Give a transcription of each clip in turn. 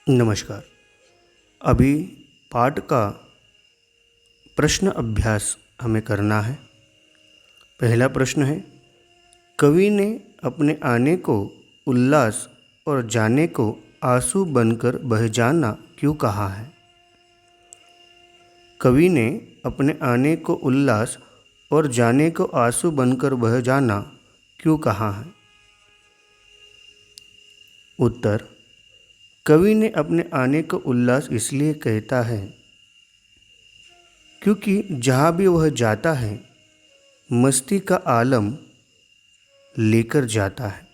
नमस्कार। अभी पाठ का प्रश्न अभ्यास हमें करना है। पहला प्रश्न है, कवि ने अपने आने को उल्लास और जाने को आंसू बनकर बह जाना क्यों कहा है? कवि ने अपने आने को उल्लास और जाने को आंसू बनकर बह जाना क्यों कहा है? उत्तर, कवि ने अपने आने को उल्लास इसलिए कहता है क्योंकि जहाँ भी वह जाता है मस्ती का आलम लेकर जाता है।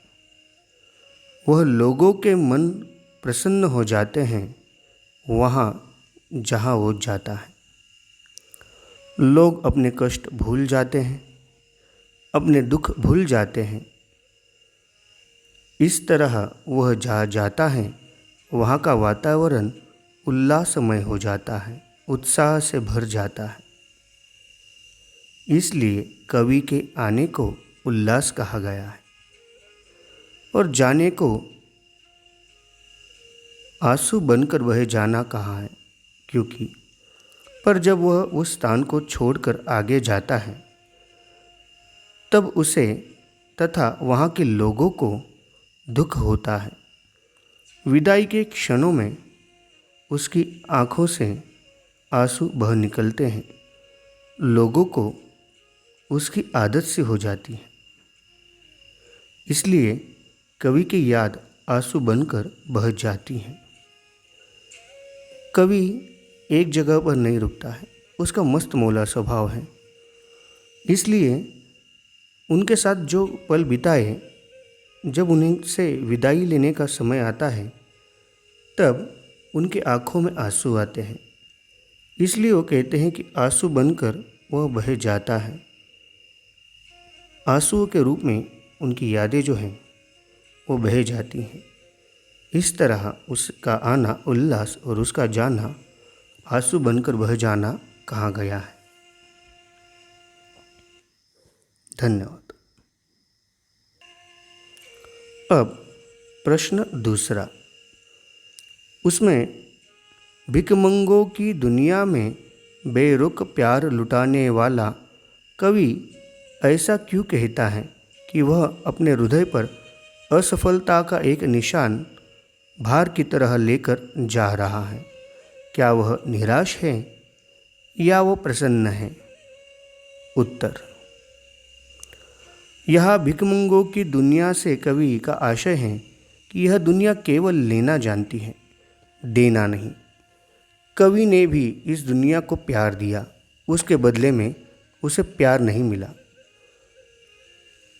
वह लोगों के मन प्रसन्न हो जाते हैं वहाँ जहाँ वो जाता है। लोग अपने कष्ट भूल जाते हैं, अपने दुख भूल जाते हैं। इस तरह वह जहाँ जाता है वहाँ का वातावरण उल्लासमय हो जाता है, उत्साह से भर जाता है। इसलिए कवि के आने को उल्लास कहा गया है और जाने को आंसू बनकर बह जाना कहा है, क्योंकि पर जब वह उस स्थान को छोड़कर आगे जाता है तब उसे तथा वहाँ के लोगों को दुख होता है। विदाई के क्षणों में उसकी आँखों से आंसू बह निकलते हैं। लोगों को उसकी आदत सी हो जाती है, इसलिए कवि की याद आंसू बनकर बह जाती है। कवि एक जगह पर नहीं रुकता है, उसका मस्त मौला स्वभाव है। इसलिए उनके साथ जो पल बिताए, जब उनसे विदाई लेने का समय आता है तब उनके आँखों में आंसू आते हैं। इसलिए वो कहते हैं कि आंसू बनकर वह बह जाता है। आंसुओं के रूप में उनकी यादें जो हैं वो बह जाती हैं। इस तरह उसका आना उल्लास और उसका जाना आंसू बनकर बह जाना कहा गया है। धन्यवाद। अब प्रश्न दूसरा, उसमें भिखमंगों की दुनिया में बेरुख प्यार लुटाने वाला कवि ऐसा क्यों कहता है कि वह अपने हृदय पर असफलता का एक निशान भार की तरह लेकर जा रहा है? क्या वह निराश है या वो प्रसन्न है? उत्तर, यह भिखमंगों की दुनिया से कवि का आशय है कि यह दुनिया केवल लेना जानती है, देना नहीं। कवि ने भी इस दुनिया को प्यार दिया, उसके बदले में उसे प्यार नहीं मिला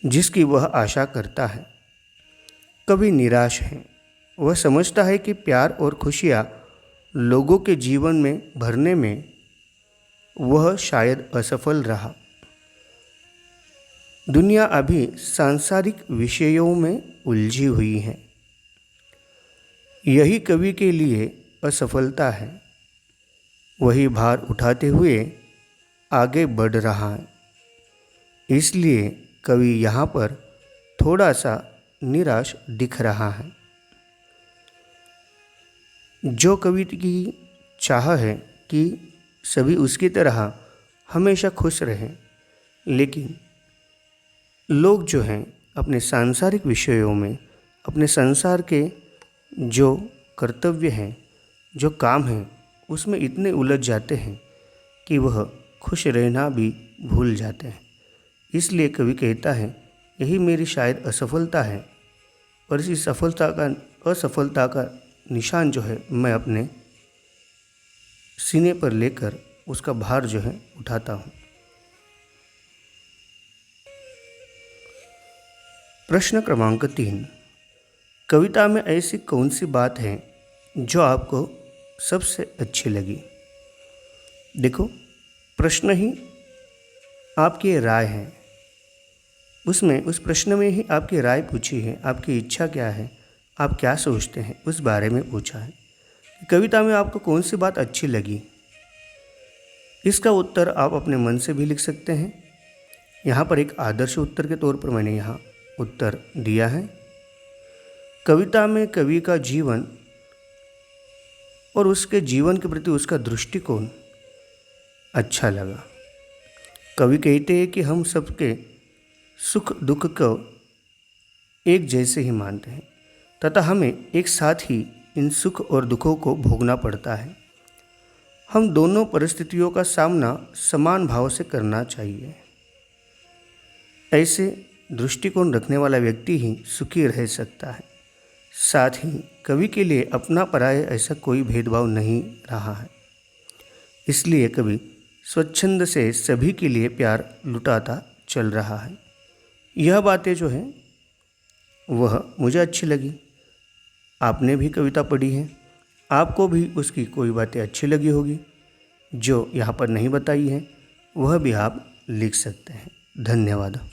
जिसकी वह आशा करता है। कवि निराश है। वह समझता है कि प्यार और खुशियाँ लोगों के जीवन में भरने में वह शायद असफल रहा। दुनिया अभी सांसारिक विषयों में उलझी हुई है। यही कवि के लिए असफलता है। वही भार उठाते हुए आगे बढ़ रहा है। इसलिए कवि यहाँ पर थोड़ा सा निराश दिख रहा है। जो कवि की चाह है कि सभी उसकी तरह हमेशा खुश रहें, लेकिन लोग जो हैं अपने सांसारिक विषयों में, अपने संसार के जो कर्तव्य हैं, जो काम हैं, उसमें इतने उलझ जाते हैं कि वह खुश रहना भी भूल जाते हैं। इसलिए कवि कहता है, यही मेरी शायद असफलता है और इसी असफलता का निशान जो है मैं अपने सीने पर लेकर उसका भार जो है उठाता हूँ। प्रश्न क्रमांक 3, कविता में ऐसी कौन सी बात है जो आपको सबसे अच्छी लगी? देखो, प्रश्न ही आपकी राय है। उसमें उस प्रश्न में ही आपकी राय पूछी है, आपकी इच्छा क्या है, आप क्या सोचते हैं, उस बारे में पूछा है। कविता में आपको कौन सी बात अच्छी लगी? इसका उत्तर आप अपने मन से भी लिख सकते हैं। यहाँ पर एक आदर्श उत्तर के तौर पर मैंने यहाँ उत्तर दिया है। कविता में कवि का जीवन और उसके जीवन के प्रति उसका दृष्टिकोण अच्छा लगा। कवि कहते हैं कि हम सबके सुख दुख को एक जैसे ही मानते हैं तथा हमें एक साथ ही इन सुख और दुखों को भोगना पड़ता है। हम दोनों परिस्थितियों का सामना समान भाव से करना चाहिए। ऐसे दृष्टिकोण रखने वाला व्यक्ति ही सुखी रह सकता है। साथ ही कवि के लिए अपना पराया ऐसा कोई भेदभाव नहीं रहा है। इसलिए कवि स्वच्छंद से सभी के लिए प्यार लुटाता चल रहा है। यह बातें जो हैं वह मुझे अच्छी लगी। आपने भी कविता पढ़ी है, आपको भी उसकी कोई बातें अच्छी लगी होगी। जो यहाँ पर नहीं बताई है वह भी आप लिख सकते हैं। धन्यवाद।